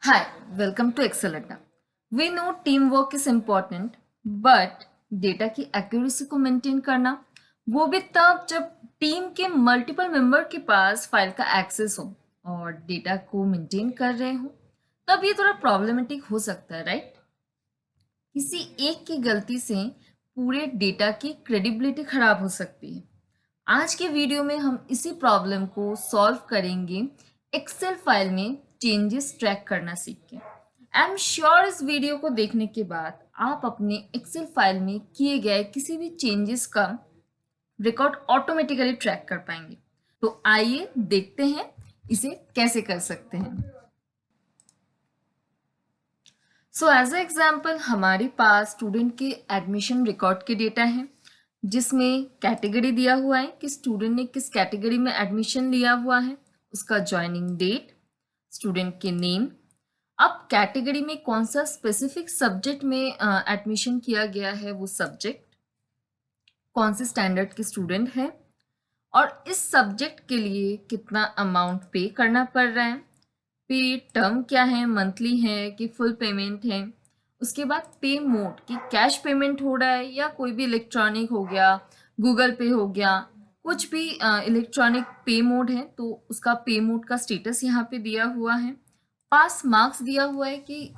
Hi, welcome to Excel Adda. We know teamwork is important, but data की accuracy को maintain करना वो भी तब जब टीम के मल्टीपल मेंबर के पास फाइल का एक्सेस हो और डेटा को मेंटेन कर रहे हो तब ये थोड़ा प्रॉब्लमेटिक हो सकता है, राइट? किसी एक की गलती से पूरे डेटा की क्रेडिबिलिटी खराब हो सकती है। आज के वीडियो में हम इसी प्रॉब्लम को सॉल्व करेंगे एक्सेल फाइल में चेंजेस ट्रैक करना सीख के। आई एम श्योर इस वीडियो को देखने के बाद आप अपने एक्सेल फाइल में किए गए किसी भी चेंजेस का रिकॉर्ड ऑटोमेटिकली ट्रैक कर पाएंगे। तो आइए देखते हैं इसे कैसे कर सकते हैं। सो एज ए एग्जाम्पल हमारे पास स्टूडेंट के एडमिशन रिकॉर्ड के डेटा हैं जिसमें कैटेगरी दिया हुआ है कि स्टूडेंट ने किस कैटेगरी में एडमिशन लिया हुआ है, उसका ज्वाइनिंग डेट, स्टूडेंट के नेम। अब कैटेगरी में कौन सा स्पेसिफिक सब्जेक्ट में एडमिशन किया गया है, वो सब्जेक्ट, कौन से स्टैंडर्ड के स्टूडेंट हैं और इस सब्जेक्ट के लिए कितना अमाउंट पे करना पड़ रहा है, पे टर्म क्या है, मंथली है कि फुल पेमेंट है। उसके बाद पे मोड कि कैश पेमेंट हो रहा है या कोई भी इलेक्ट्रॉनिक हो गया, गूगल पे हो गया, कुछ भी इलेक्ट्रॉनिक पे मोड है तो उसका पे मोड का स्टेटस यहाँ पे दिया हुआ है। पास मार्क्स दिया हुआ है कि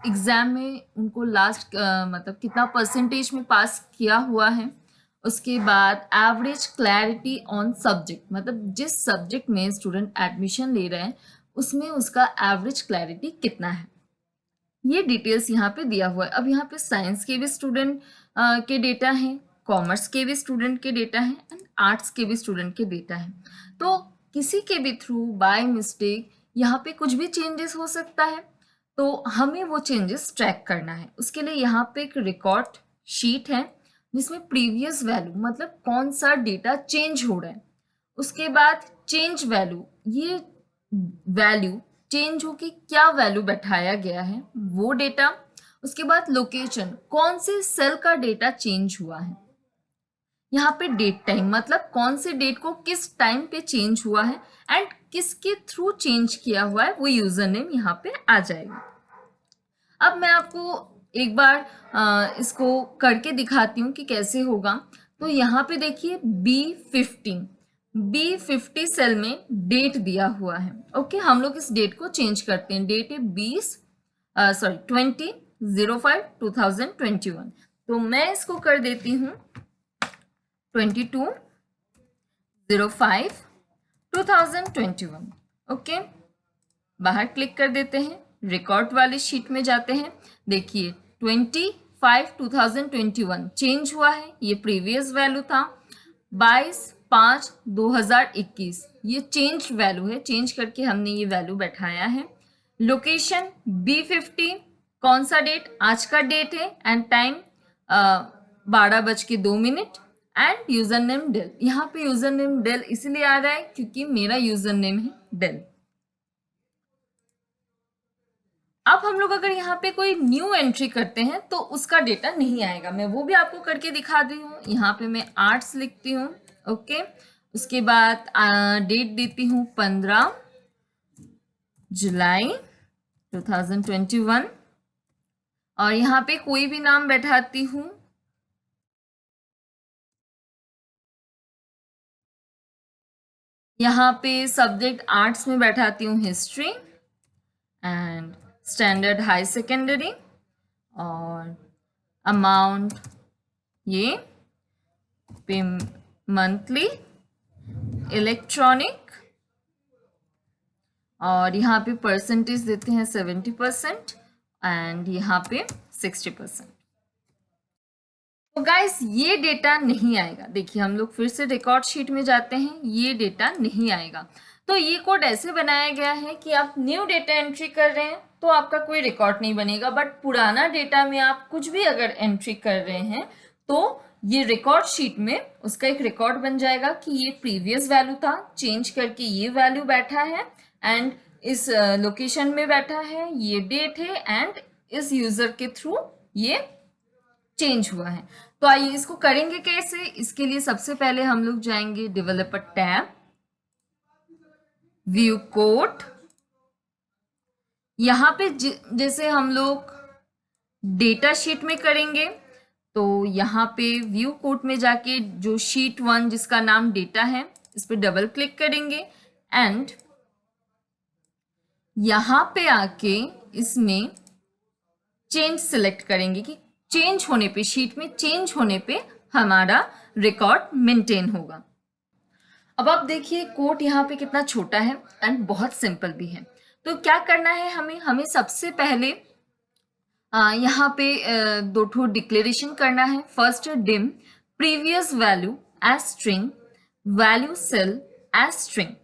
एग्ज़ाम में उनको लास्ट मतलब कितना परसेंटेज में पास किया हुआ है। उसके बाद एवरेज क्लैरिटी ऑन सब्जेक्ट, मतलब जिस सब्जेक्ट में स्टूडेंट एडमिशन ले रहे हैं उसमें उसका एवरेज क्लैरिटी कितना है, ये डिटेल्स यहाँ पे दिया हुआ है। अब यहाँ पे साइंस के भी स्टूडेंट के डेटा हैं, कॉमर्स के भी स्टूडेंट के डेटा हैं एंड आर्ट्स के भी स्टूडेंट के डेटा हैं। तो किसी के भी थ्रू बाय मिस्टेक यहाँ पे कुछ भी चेंजेस हो सकता है, तो हमें वो चेंजेस ट्रैक करना है। उसके लिए यहाँ पे एक रिकॉर्ड शीट है जिसमें प्रीवियस वैल्यू मतलब कौन सा डेटा चेंज हो रहा है, उसके बाद चेंज वैल्यू, ये वैल्यू चेंज होके क्या वैल्यू बैठाया गया है वो डेटा। उसके बाद लोकेशन, कौन से सेल का डेटा चेंज हुआ है। यहाँ पे डेट टाइम मतलब कौन से डेट को किस टाइम पे चेंज हुआ है एंड किसके थ्रू चेंज किया हुआ है वो यूजर नेम यहाँ पे आ जाएगा। अब मैं आपको एक बार इसको करके दिखाती हूँ कि कैसे होगा। तो यहाँ पे देखिए B50 सेल में डेट दिया हुआ है। ओके, हम लोग इस डेट को चेंज करते हैं। डेट है 20/05/2021। तो मैं इसको कर देती हूँ 22/05/2021। ओके, बाहर क्लिक कर देते हैं, रिकॉर्ड वाली शीट में जाते हैं। देखिए 25/2021 चेंज हुआ है, ये प्रीवियस वैल्यू था। 22/5/2021 ये चेंज वैल्यू है, चेंज करके हमने ये वैल्यू बैठाया है। लोकेशन B50, कौन सा डेट, आज का डेट है and time 12:02 and user name Dell. यहाँ पे यूजर नेम डेल इसलिए आ रहा है क्योंकि मेरा यूजर नेम है डेल। अब हम लोग अगर यहाँ पे कोई न्यू एंट्री करते हैं तो उसका डेटा नहीं आएगा, मैं वो भी आपको करके दिखा दी हूँ। यहाँ पे मैं आर्ट्स लिखती हूँ। ओके, उसके बाद डेट देती हूँ 15 जुलाई 2021 और यहाँ पे कोई भी नाम बैठाती हूँ। यहाँ पे सब्जेक्ट आर्ट्स में बैठाती हूँ history and standard high secondary और अमाउंट ये पे मंथली इलेक्ट्रॉनिक और यहाँ पे परसेंटेज देते हैं 70% एंड यहाँ पे 60%। तो गाइस ये डेटा नहीं आएगा। देखिए हम लोग फिर से रिकॉर्ड शीट में जाते हैं, ये डेटा नहीं आएगा। तो ये कोड ऐसे बनाया गया है कि आप न्यू डेटा एंट्री कर रहे हैं तो आपका कोई रिकॉर्ड नहीं बनेगा, बट पुराना डेटा में आप कुछ भी अगर एंट्री कर रहे हैं तो ये रिकॉर्ड शीट में उसका एक रिकॉर्ड बन जाएगा कि ये प्रीवियस वैल्यू था, चेंज करके ये वैल्यू बैठा है एंड इस लोकेशन में बैठा है, ये डेट है एंड इस यूजर के थ्रू ये चेंज हुआ है। तो आइए इसको करेंगे कैसे। इसके लिए सबसे पहले हम लोग जाएंगे डेवलपर टैब, व्यू कोड, यहाँ पे जैसे हम लोग डेटा शीट में करेंगे तो यहाँ पे व्यू कोड में जाके जो शीट 1 जिसका नाम डेटा है इस पर डबल क्लिक करेंगे एंड यहाँ पे आके इसमें चेंज सिलेक्ट करेंगे कि चेंज होने पे, शीट में चेंज होने पे हमारा रिकॉर्ड मेंटेन होगा। अब आप देखिए कोड यहाँ पे कितना छोटा है एंड बहुत सिंपल भी है। तो क्या करना है हमें सबसे पहले यहाँ पे दो ठो डिक्लेरेशन करना है। First dim previous value as string, value cell as string.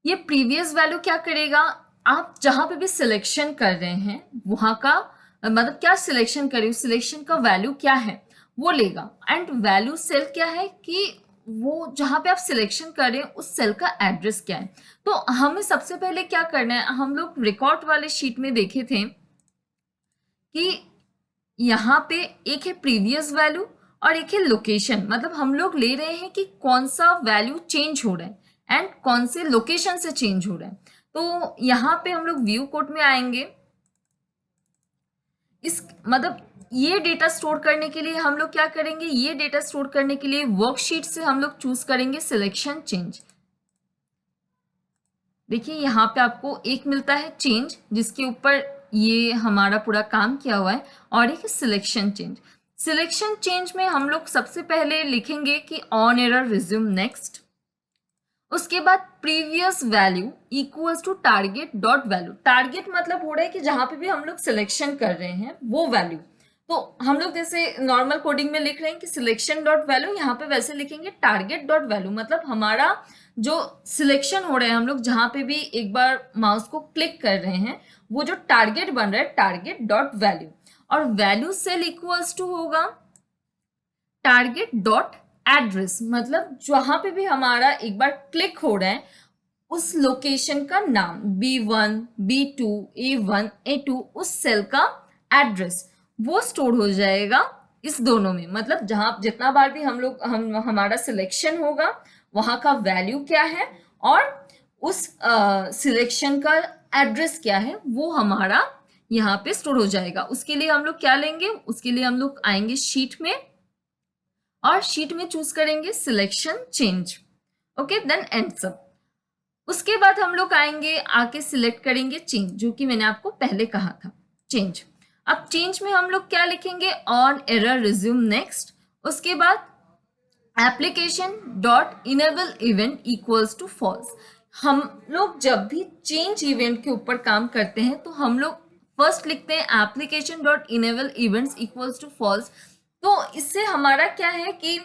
ये प्रीवियस वैल्यू क्या करेगा, आप जहां पे भी सिलेक्शन कर रहे हैं वहां का मतलब क्या सिलेक्शन करें, उस सिलेक्शन का वैल्यू क्या है वो लेगा। एंड वैल्यू सेल क्या है कि वो जहां पे आप सिलेक्शन कर रहे हैं उस सेल का एड्रेस क्या है। तो हमें सबसे पहले क्या करना है, हम लोग रिकॉर्ड वाले शीट में देखे थे कि यहाँ पे एक है प्रीवियस वैल्यू और एक है लोकेशन। मतलब हम लोग ले रहे हैं कि कौन सा वैल्यू चेंज हो रहा है एंड कौन से लोकेशन से चेंज हो रहा है। तो यहाँ पे हम लोग व्यू कोड में आएंगे। इस मतलब ये डेटा स्टोर करने के लिए हम लोग क्या करेंगे, ये डेटा स्टोर करने के लिए वर्कशीट से हम लोग चूज करेंगे सिलेक्शन चेंज। देखिए यहाँ पे आपको एक मिलता है चेंज जिसके ऊपर ये हमारा पूरा काम किया हुआ है, और एक सिलेक्शन चेंज। सिलेक्शन चेंज में हम लोग सबसे पहले लिखेंगे कि ऑन एरर रिज्यूम नेक्स्ट, उसके बाद previous value equals to target dot value. Target मतलब हो रहा है कि जहां पे भी हम लोग सिलेक्शन कर रहे हैं वो वैल्यू। तो हम लोग जैसे नॉर्मल कोडिंग में लिख रहे हैं कि सिलेक्शन डॉट वैल्यू, यहाँ पे वैसे लिखेंगे टारगेट डॉट वैल्यू। मतलब हमारा जो सिलेक्शन हो रहा है, हम लोग जहां पे भी एक बार माउस को क्लिक कर रहे हैं वो जो टारगेट बन रहा है टारगेट डॉट वैल्यू। और वैल्यू सेल इक्वल्स टू होगा टारगेट डॉट एड्रेस। मतलब जहां पे भी हमारा एक बार क्लिक हो रहा है उस लोकेशन का नाम, B1, B2, A1, A2, उस सेल का एड्रेस वो स्टोर हो जाएगा इस दोनों में। मतलब जहां जितना बार भी हमारा सिलेक्शन होगा वहां का वैल्यू क्या है और उस सिलेक्शन का एड्रेस क्या है वो हमारा यहाँ पे स्टोर हो जाएगा। उसके लिए हम लोग क्या लेंगे, उसके लिए हम लोग आएंगे शीट में और शीट में चूज करेंगे selection change. Okay, then end sub. उसके बाद हम लोग आएंगे, आके सिलेक्ट करेंगे चेंज, जो कि मैंने आपको पहले कहा था चेंज। अब चेंज में हम लोग क्या लिखेंगे, ऑन एरर रिज्यूम नेक्स्ट। उसके बाद application dot enable event equals to false. हम लोग जब भी चेंज इवेंट के ऊपर काम करते हैं तो हम लोग फर्स्ट लिखते हैं application dot enable events equals to false. तो इससे हमारा क्या है कि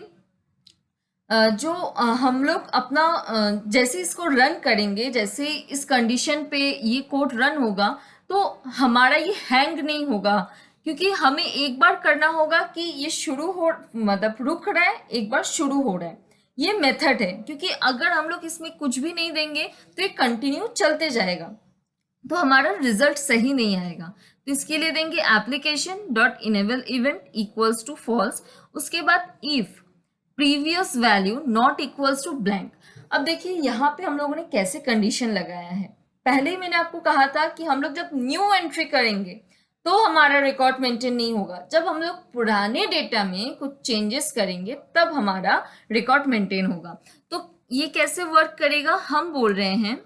जो हम लोग अपना जैसे इसको रन करेंगे, जैसे इस कंडीशन पे ये कोड रन होगा तो हमारा ये हैंग नहीं होगा, क्योंकि हमें एक बार करना होगा कि ये शुरू हो मतलब रुक रहा है, एक बार शुरू हो रहा है। ये मेथड है, क्योंकि अगर हम लोग इसमें कुछ भी नहीं देंगे तो ये कंटिन्यू चलते जाएगा तो हमारा रिजल्ट सही नहीं आएगा। तो इसके लिए देंगे application dot enable event equals to false. उसके बाद if previous value not equals to blank. अब देखिए यहाँ पे हम लोगों ने कैसे कंडीशन लगाया है। पहले ही मैंने आपको कहा था कि हम लोग जब न्यू एंट्री करेंगे तो हमारा रिकॉर्ड मेंटेन नहीं होगा, जब हम लोग पुराने डेटा में कुछ चेंजेस करेंगे तब हमारा रिकॉर्ड मेंटेन होगा। तो ये कैसे वर्क करेगा, हम बोल रहे हैं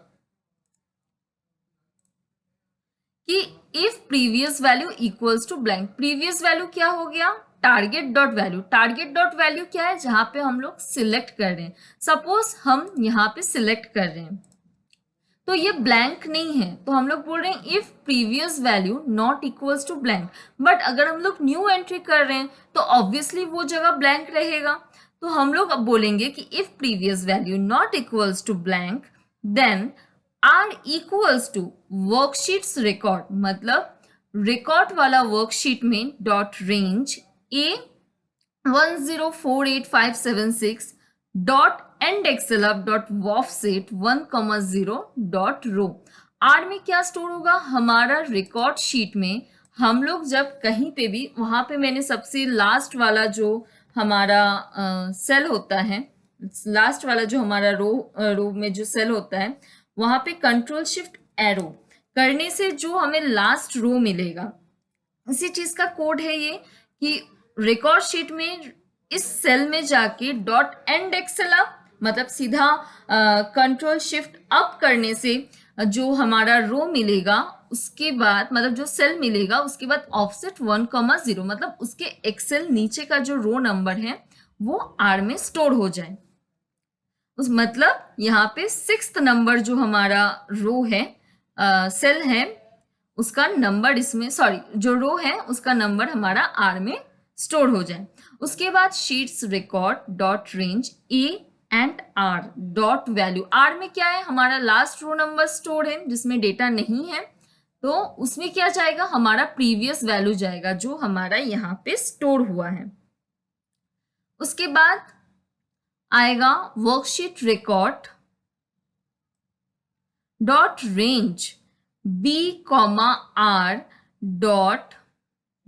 कि if previous value equals to blank. Previous value क्या हो गया, target dot value. Target dot value क्या है, जहां पे हम लोग सिलेक्ट कर रहे हैं। सपोज हम यहाँ पे सिलेक्ट कर रहे हैं तो ये ब्लैंक नहीं है, तो हम लोग बोल रहे हैं if previous value not equals to blank. But अगर हम लोग न्यू एंट्री कर रहे हैं तो ऑब्वियसली वो जगह ब्लैंक रहेगा। तो हम लोग अब बोलेंगे कि if previous value not equals to blank then R equals to worksheets record. मतलब रिकॉर्ड वाला वर्कशीट में dot range A104856 dot end excel up dot offset 1,0 dot row. R में क्या स्टोर होगा, हमारा रिकॉर्ड शीट में हम लोग जब कहीं पे भी, वहां पे मैंने सबसे लास्ट वाला जो हमारा सेल होता है, लास्ट वाला जो हमारा रो में जो सेल होता है वहां पे कंट्रोल शिफ्ट एरो, करने से जो हमें लास्ट रो मिलेगा, इसी चीज का कोड है ये कि रिकॉर्ड शीट में इस सेल में जाके डॉट एंड एक्सेल अप, मतलब सीधा कंट्रोल शिफ्ट अप करने से जो हमारा रो मिलेगा उसके बाद, मतलब जो सेल मिलेगा उसके बाद ऑफसेट 1,0, मतलब उसके एक्सेल नीचे का जो रो नंबर है वो आर में स्टोर हो जाए। उस मतलब यहाँ पे 6th नंबर जो हमारा रो है, सेल है, उसका नंबर इसमें, सॉरी जो रो है उसका नंबर हमारा आर में स्टोर हो जाए। उसके बाद sheets record dot range A and R dot value, R में क्या है, हमारा लास्ट रो नंबर स्टोर है जिसमें डेटा नहीं है, तो उसमें क्या जाएगा, हमारा प्रीवियस वैल्यू जाएगा जो हमारा यहाँ पे स्टोर हुआ है। उसके बाद आएगा worksheet record dot range B comma R dot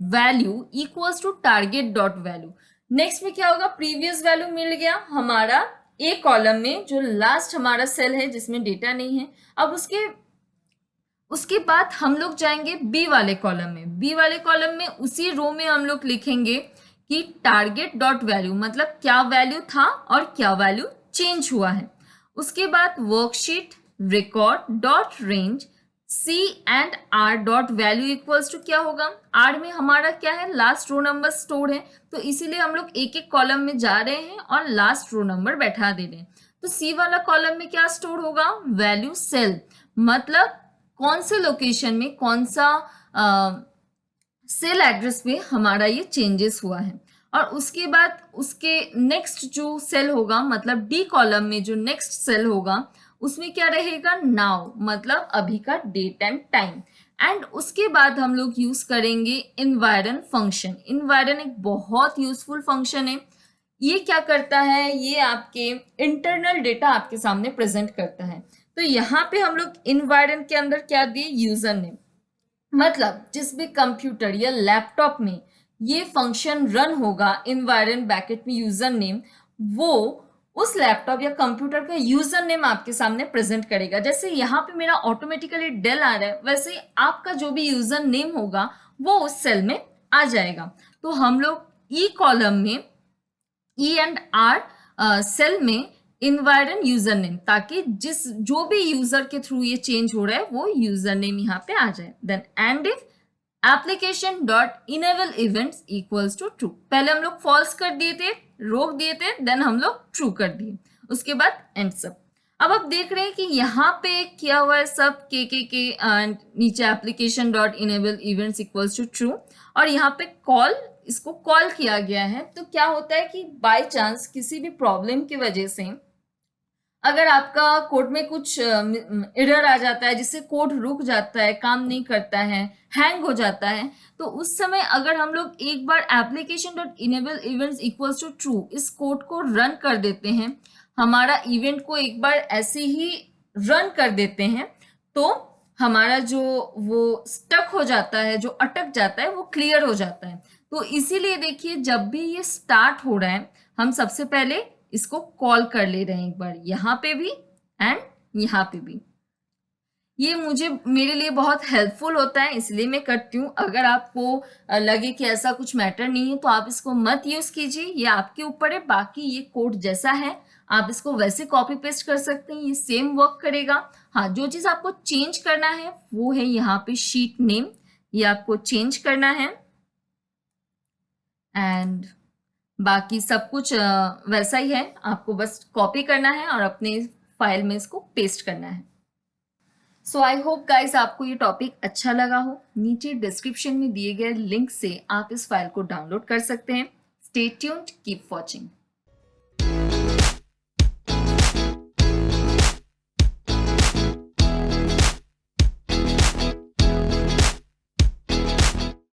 value equals to target dot value. Next में क्या होगा, प्रीवियस वैल्यू मिल गया हमारा ए कॉलम में, जो लास्ट हमारा सेल है जिसमें डेटा नहीं है। अब उसके बाद हम लोग जाएंगे बी वाले कॉलम में। बी वाले कॉलम में उसी रो में हम लोग लिखेंगे कि टारगेट डॉट वैल्यू, मतलब क्या वैल्यू था और क्या वैल्यू चेंज हुआ है। उसके बाद worksheet record dot range C and R dot value equals to क्या होगा, आर में हमारा क्या है, लास्ट रो नंबर स्टोर है, तो इसीलिए हम लोग एक एक कॉलम में जा रहे हैं और लास्ट रो नंबर बैठा दे रहे हैं। तो सी वाला कॉलम में क्या स्टोर होगा, वैल्यू सेल, मतलब कौन से लोकेशन में कौन सा सेल एड्रेस में हमारा ये चेंजेस हुआ है। और उसके बाद उसके नेक्स्ट जो सेल होगा, मतलब डी कॉलम में जो नेक्स्ट सेल होगा उसमें क्या रहेगा, नाउ, मतलब अभी का डेट एंड टाइम। एंड उसके बाद हम लोग यूज करेंगे इन्वायरन फंक्शन। इन्वायरन एक बहुत यूजफुल फंक्शन है। ये क्या करता है, ये आपके इंटरनल डेटा आपके सामने प्रेजेंट करता है। तो यहाँ पे हम लोग इन्वायरन के अंदर क्या दिए, यूजर नेम, मतलब जिस भी कंप्यूटर या लैपटॉप में ये फंक्शन रन होगा इन्वायरन ब्रैकेट में यूजर नेम, वो उस लैपटॉप या कंप्यूटर का यूजर नेम आपके सामने प्रेजेंट करेगा। जैसे यहाँ पे मेरा ऑटोमेटिकली डेल आ रहा है, वैसे ही आपका जो भी यूजर नेम होगा वो उस सेल में आ जाएगा। तो हम लोग ई कॉलम में, ई एंड आर सेल में इन्वायरन यूजर नेम, ताकि जो भी यूजर के थ्रू ये चेंज हो रहा है वो यूजर नेम यहाँ पे आ जाए। Then end if application dot enable events equals to true, पहले हम लोग फॉल्स कर दिए थे, रोक दिए थे, देन हम लोग ट्रू कर दिए, उसके बाद एंड सब। अब आप देख रहे हैं कि यहाँ पे किया हुआ है सब के नीचे application dot enable events equals to true, और यहाँ पे कॉल, इसको कॉल किया गया है। तो क्या होता है कि बाय चांस किसी भी प्रॉब्लम की वजह से अगर आपका कोड में कुछ एरर आ जाता है जिससे कोड रुक जाता है, काम नहीं करता है, हैंग हो जाता है, तो उस समय अगर हम लोग एक बार application dot enable events equals to true इस कोड को रन कर देते हैं, हमारा इवेंट को एक बार ऐसे ही रन कर देते हैं, तो हमारा जो वो स्टक हो जाता है, जो अटक जाता है, वो क्लियर हो जाता है। तो इसीलिए देखिए जब भी ये स्टार्ट हो रहा है हम सबसे पहले इसको कॉल कर ले रहे हैं, एक बार यहाँ पे भी एंड यहाँ पे भी। ये मेरे लिए बहुत हेल्पफुल होता है, इसलिए मैं करती हूँ। अगर आपको लगे कि ऐसा कुछ मैटर नहीं है तो आप इसको मत यूज कीजिए, ये आपके ऊपर है। बाकी ये कोड जैसा है आप इसको वैसे कॉपी पेस्ट कर सकते हैं, ये सेम वर्क करेगा। हाँ, जो चीज आपको चेंज करना है वो है यहाँ पे शीट नेम, ये आपको चेंज करना है, एंड बाकी सब कुछ वैसा ही है, आपको बस कॉपी करना है और अपने फाइल में इसको पेस्ट करना है। सो आई होप गाइस आपको ये टॉपिक अच्छा लगा हो। नीचे डिस्क्रिप्शन में दिए गए लिंक से आप इस फाइल को डाउनलोड कर सकते हैं। Stay tuned, keep watching.